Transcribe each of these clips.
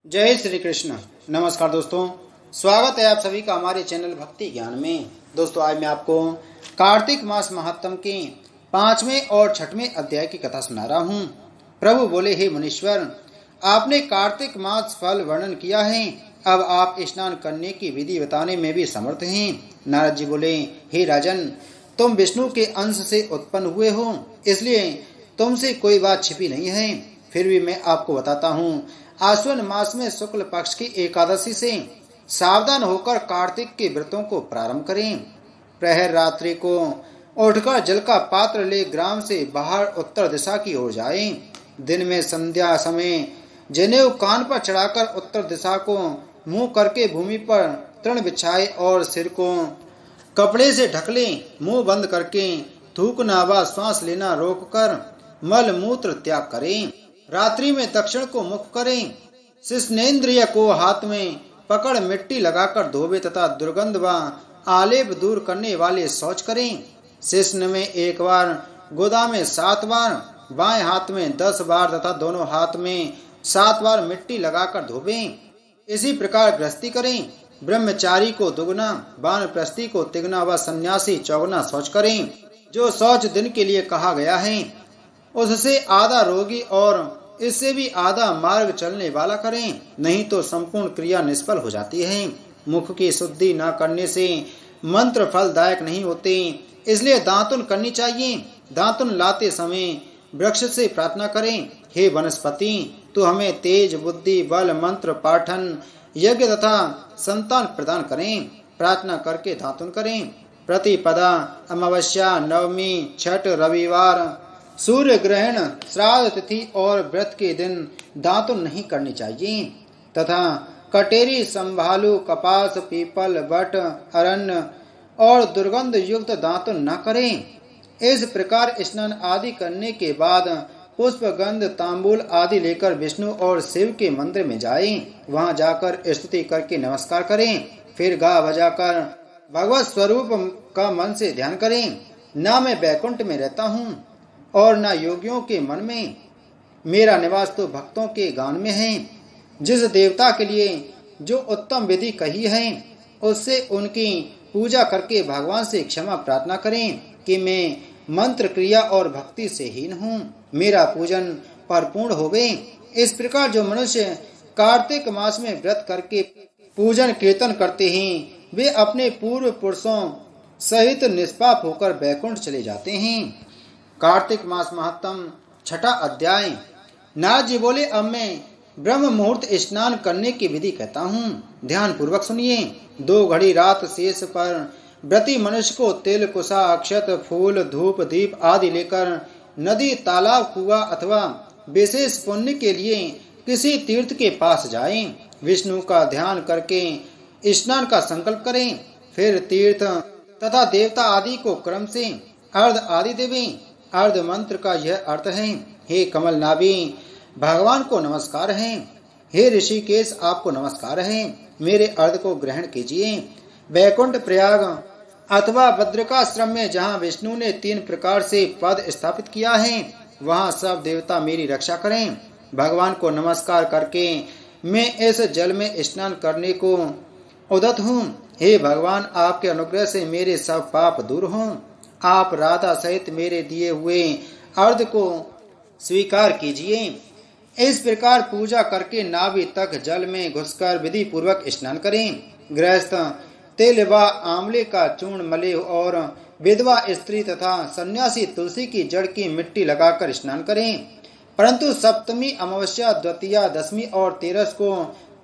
जय श्री कृष्ण। नमस्कार दोस्तों, स्वागत है आप सभी का हमारे चैनल भक्ति ज्ञान में। दोस्तों, आज मैं आपको कार्तिक मास महात्म के 5वें और 6वें अध्याय की कथा सुना रहा हूँ। प्रभु बोले, हे मुनीश्वर, आपने कार्तिक मास फल वर्णन किया है, अब आप स्नान करने की विधि बताने में भी समर्थ हैं। नारद जी बोले, हे राजन, तुम विष्णु के अंश से उत्पन्न हुए हो, इसलिए तुमसे कोई बात छिपी नहीं है। फिर भी मैं आपको बताता हूँ। आश्विन मास में शुक्ल पक्ष की एकादशी से सावधान होकर कार्तिक के व्रतों को प्रारंभ करें। प्रहर रात्रि को उठकर जल का पात्र ले ग्राम से बाहर उत्तर दिशा की ओर जाएं। दिन में संध्या समय जनेऊ कान पर चढ़ाकर उत्तर दिशा को मुंह करके भूमि पर तृण बिछाए और सिर को कपड़े से ढक लें। मुंह बंद करके थूकना व श्वास लेना रोककर मल मूत्र त्याग करें। रात्रि में दक्षिण को मुख करें। शिश्नेन्द्रिय को हाथ में पकड़ मिट्टी लगाकर धोबे तथा दुर्गंध व आलेप दूर करने वाले शौच करें। शिश्न में 1 बार, गोदा में 7 बार, बाएं हाथ में 10 बार तथा दोनों हाथ में 7 बार मिट्टी लगाकर धोबें। इसी प्रकार गृहस्थी करें। ब्रह्मचारी को दुगना, वानप्रस्थी को तिगना व सन्यासी चौगुना शौच करें। जो शौच दिन के लिए कहा गया है उससे आधा रोगी और इससे भी आधा मार्ग चलने वाला करें, नहीं तो संपूर्ण क्रिया निष्फल हो जाती है। मुख की शुद्धि न करने से मंत्र फलदायक नहीं होते, इसलिए दातुन करनी चाहिए। दातुन लाते समय वृक्ष से प्रार्थना करें, हे वनस्पति, तू हमें तेज, बुद्धि, बल, मंत्र पाठन, यज्ञ तथा संतान प्रदान करें। प्रार्थना करके दातुन करें। प्रतिपदा, अमावस्या, नवमी, छठ, रविवार, सूर्य ग्रहण, श्राद्ध तिथि और व्रत के दिन दातुन नहीं करनी चाहिए तथा कटेरी, संभालू, कपास, पीपल, बट, अरण्य और दुर्गंध युक्त दातुन न करें। इस प्रकार स्नान आदि करने के बाद पुष्प, गंध, तांबूल आदि लेकर विष्णु और शिव के मंदिर में जाएं। वहां जाकर स्तुति करके नमस्कार करें। फिर गा बजाकर भगवत स्वरूप का मन से ध्यान करें। न मैं बैकुंठ में रहता हूँ और न योगियों के मन में, मेरा निवास तो भक्तों के गान में है। जिस देवता के लिए जो उत्तम विधि कही है उससे उनकी पूजा करके भगवान से क्षमा प्रार्थना करें कि मैं मंत्र, क्रिया और भक्ति से हीन हूँ, मेरा पूजन परिपूर्ण होवे। इस प्रकार जो मनुष्य कार्तिक मास में व्रत करके पूजन कीर्तन करते हैं वे अपने पूर्व पुरुषों सहित निष्पाप होकर बैकुंठ चले जाते हैं। कार्तिक मास महात्म 6ठा अध्याय। नारद जी बोले, अब मैं ब्रह्म मुहूर्त स्नान करने की विधि कहता हूँ, ध्यान पूर्वक सुनिए। 2 घड़ी रात शेष पर व्रती मनुष्य को तिल, कुशा, अक्षत, फूल, धूप, दीप आदि लेकर नदी, तालाब, कुआं अथवा विशेष पुण्य के लिए किसी तीर्थ के पास जाएं। विष्णु का ध्यान करके स्नान का संकल्प करें। फिर तीर्थ तथा देवता आदि को क्रम से अर्घ आदि देवें। अर्ध मंत्र का यह अर्थ है, हे कमल नाभि, भगवान को नमस्कार है। हे ऋषिकेश, आपको नमस्कार है, मेरे अर्ध को ग्रहण कीजिए। बैकुंठ, प्रयाग अथवा बद्रिकाश्रम में जहाँ विष्णु ने 3 प्रकार से पद स्थापित किया है वहाँ सब देवता मेरी रक्षा करें। भगवान को नमस्कार करके मैं इस जल में स्नान करने को उद्यत हूँ। हे भगवान, आपके अनुग्रह से मेरे सब पाप दूर हों। आप राधा सहित मेरे दिए हुए अर्घ को स्वीकार कीजिए। इस प्रकार पूजा करके नाभि तक जल में घुसकर विधि पूर्वक स्नान करें। गृहस्थ तिल व आंवले का चूर्ण मले और विधवा स्त्री तथा सन्यासी तुलसी की जड़ की मिट्टी लगाकर स्नान करें। परंतु सप्तमी, अमावस्या, द्वितीया, दशमी और 13 को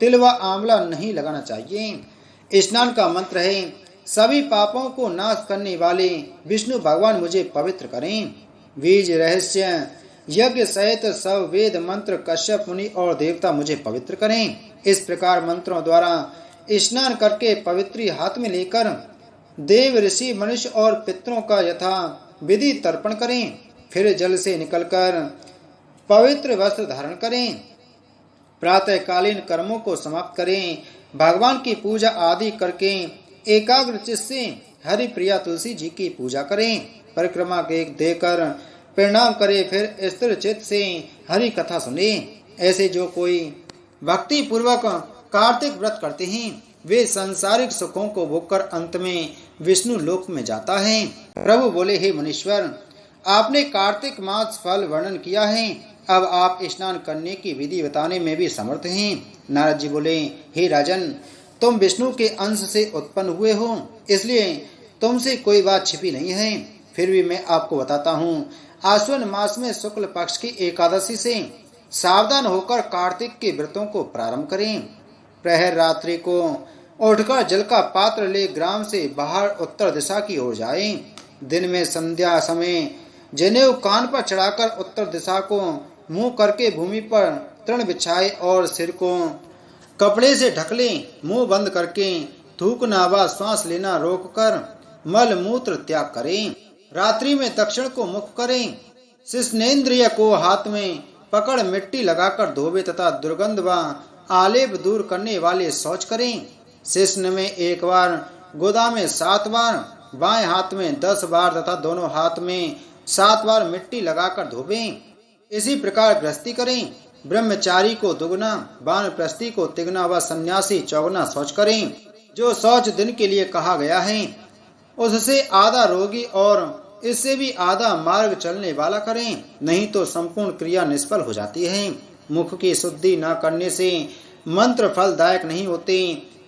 तिल व आंवला नहीं लगाना चाहिए। स्नान का मंत्र है, सभी पापों को नाश करने वाले विष्णु भगवान मुझे पवित्र करें। बीज, रहस्य, यज्ञ सहित सब वेद मंत्र, कश्यप मुनि और देवता मुझे पवित्र करें। इस प्रकार मंत्रों द्वारा स्नान करके पवित्री हाथ में लेकर देव, ऋषि, मनुष्य और पितरों का यथा विधि तर्पण करें। फिर जल से निकलकर पवित्र वस्त्र धारण करें। प्रातःकालीन कर्मों को समाप्त करें। भगवान की पूजा आदि करके एकाग्र चित्त से हरि प्रिया तुलसी जी की पूजा करें। परिक्रमा देकर प्रणाम करें। फिर स्थिर चित्त से हरि कथा सुने। ऐसे जो कोई भक्ति पूर्वक कार्तिक व्रत करते हैं वे संसारिक सुखों को भोगकर अंत में विष्णु लोक में जाता है। प्रभु बोले, हे मुनीश्वर, आपने कार्तिक मास फल वर्णन किया है, अब आप स्नान करने की विधि बताने में भी समर्थ हैं। नारद जी बोले, हे राजन, तुम विष्णु के अंश से उत्पन्न हुए हो, इसलिए तुमसे कोई बात छिपी नहीं है। फिर भी मैं आपको बताता हूँ, आश्विन मास में शुक्ल पक्ष की एकादशी से सावधान होकर कार्तिक के व्रतों को प्रारंभ करें। प्रहर रात्रि को उठकर जल का पात्र ले ग्राम से बाहर उत्तर दिशा की ओर जाएं। दिन में संध्या समय जनेऊ कान पर चढ़ाकर उत्तर दिशा को मुंह करके भूमि पर तृण बिछाए और सिर को कपड़े से ढक लें। मुंह बंद करके थूकना व श्वास लेना रोककर मल मूत्र त्याग करें। रात्रि में दक्षिण को मुख करें। शिश्नेन्द्रिय को हाथ में पकड़ मिट्टी लगाकर धोबे तथा दुर्गंध व आलेप दूर करने वाले शौच करें। शिश्न में 1 बार, गोदा में 7 बार, बाएं हाथ में 10 बार तथा दोनों हाथ में 7 बार मिट्टी लगाकर धोबें। इसी प्रकार गृहस्थी करें। ब्रह्मचारी को दुगना, वानप्रस्थी को तिगना व सन्यासी चौगुना शौच करें। जो शौच दिन के लिए कहा गया है उससे आधा रोगी और इससे भी आधा मार्ग चलने वाला करें, नहीं तो संपूर्ण क्रिया निष्फल हो जाती है। मुख की शुद्धि न करने से मंत्र फलदायक नहीं होते,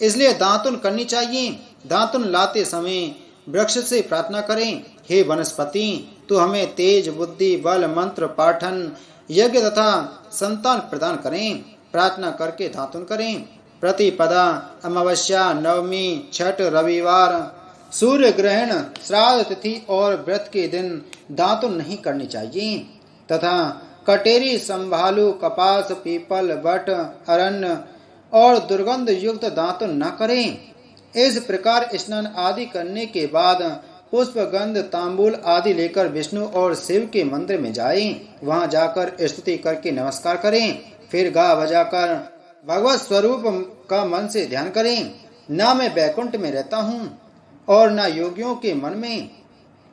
इसलिए दातुन करनी चाहिए। दातुन लाते समय वृक्ष से प्रार्थना करें, हे वनस्पति, तू हमें तेज, बुद्धि, बल, मंत्र पाठन, यज्ञ तथा संतान प्रदान करें। प्रार्थना करके दातुन करें। प्रतिपदा, अमावस्या, नवमी, छठ, रविवार, सूर्य ग्रहण, श्राद्ध तिथि और व्रत के दिन दातुन नहीं करनी चाहिए तथा कटेरी, संभालू, कपास, पीपल, बट, अरण्य और दुर्गंध युक्त दातुन न करें। इस प्रकार स्नान आदि करने के बाद पुष्प, गंध, तांबूल आदि लेकर विष्णु और शिव के मंदिर में जाएं। वहां जाकर स्तुति करके नमस्कार करें। फिर गा बजाकर भगवत स्वरूप का मन से ध्यान करें। न मैं बैकुंठ में रहता हूँ और न योगियों के मन में,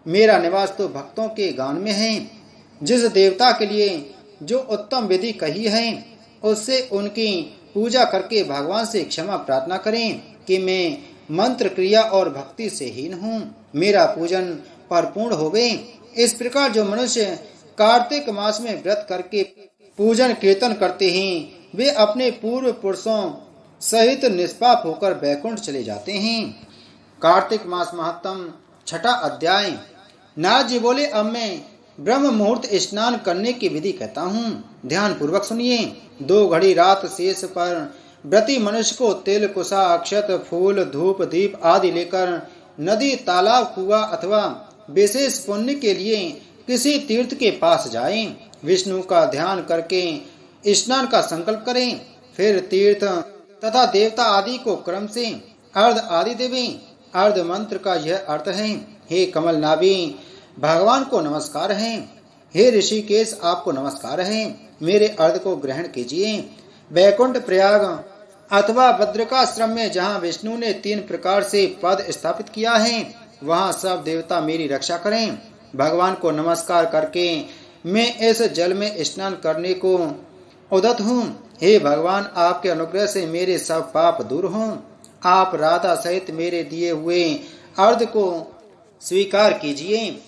मेरा निवास तो भक्तों के गान में है। जिस देवता के लिए जो उत्तम विधि कही है उससे उनकी पूजा करके भगवान से क्षमा प्रार्थना करें कि मैं मंत्र, क्रिया और भक्ति से हीन हूँ, मेरा पूजन परिपूर्ण हो गए। इस प्रकार जो मनुष्य कार्तिक मास में व्रत करके पूजन कीर्तन करते हैं वे अपने पूर्व पुरुषों सहित निष्पाप होकर बैकुंठ चले जाते हैं। कार्तिक मास महात्म, 6वां अध्याय। नारद जी बोले, अब मैं ब्रह्म मुहूर्त स्नान करने की विधि कहता हूँ, ध्यान पूर्वक सुनिए। 2 घड़ी रात शेष पर व्रती मनुष्य को तिल, कुशा, अक्षत, फूल, धूप, दीप आदि लेकर नदी, तालाब, कुआं अथवा विशेष पुण्य के लिए किसी तीर्थ के पास जाएं। विष्णु का ध्यान करके स्नान का संकल्प करें। फिर तीर्थ तथा देवता आदि को क्रम से अर्घ आदि देवें। अर्ध मंत्र का यह अर्थ है, हे कमल नाभि, भगवान को नमस्कार है। हे ऋषिकेश, आपको नमस्कार है, मेरे अर्ध को ग्रहण कीजिए। बैकुंठ, प्रयाग अथवा बद्रिकाश्रम में जहाँ विष्णु ने 3 प्रकार से पद स्थापित किया है वहाँ सब देवता मेरी रक्षा करें। भगवान को नमस्कार करके मैं इस जल में स्नान करने को उद्यत हूँ। हे भगवान, आपके अनुग्रह से मेरे सब पाप दूर हों। आप राधा सहित मेरे दिए हुए अर्घ को स्वीकार कीजिए।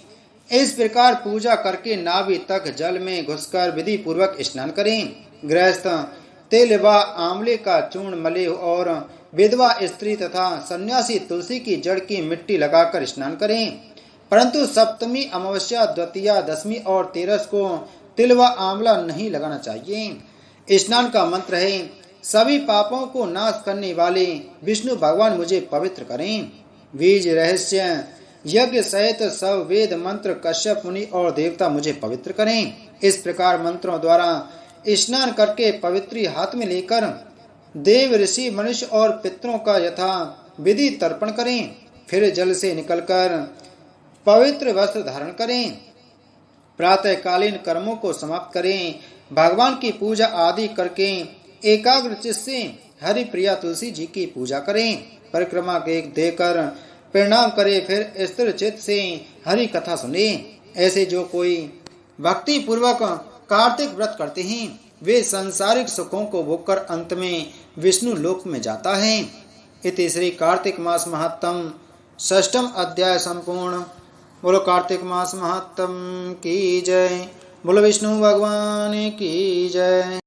इस प्रकार पूजा करके नाभि तक जल में घुसकर विधि पूर्वक स्नान करें। गृहस्थ तिल व आंवले का चूर्ण मले और विधवा स्त्री तथा सन्यासी तुलसी की जड़ की मिट्टी लगाकर स्नान करें। परंतु सप्तमी, अमावस्या, द्वितीया, दशमी और 13 को तिल व आंवला नहीं लगाना चाहिए। स्नान का मंत्र है, सभी पापों को नाश करने वाले विष्णु भगवान मुझे पवित्र करें। बीज, रहस्य, यज्ञ सहित सब वेद मंत्र कश्यप मुनि और देवता मुझे पवित्र करें। इस प्रकार मंत्रों द्वारा स्नान करके पवित्री हाथ में लेकर देव, ऋषि, मनुष्य और पितरों का यथा विधि तर्पण करें। फिर जल से निकलकर पवित्र वस्त्र धारण करें। प्रातःकालीन कर्मों को समाप्त करें। भगवान की पूजा आदि करके एकाग्र चित्त से हरि प्रिया तुलसी जी की पूजा करें। परिक्रमा के देकर प्रणाम करें। फिर स्थिर चित्त से हरि कथा सुने। ऐसे जो कोई भक्ति पूर्वक कार्तिक व्रत करते हैं वे सांसारिक सुखों को भोगकर अंत में विष्णु लोक में जाता है। इति श्री कार्तिक मास महात्म षष्ठम अध्याय संपूर्ण। बोलो कार्तिक मास महात्म की जय। बोलो विष्णु भगवान की जय।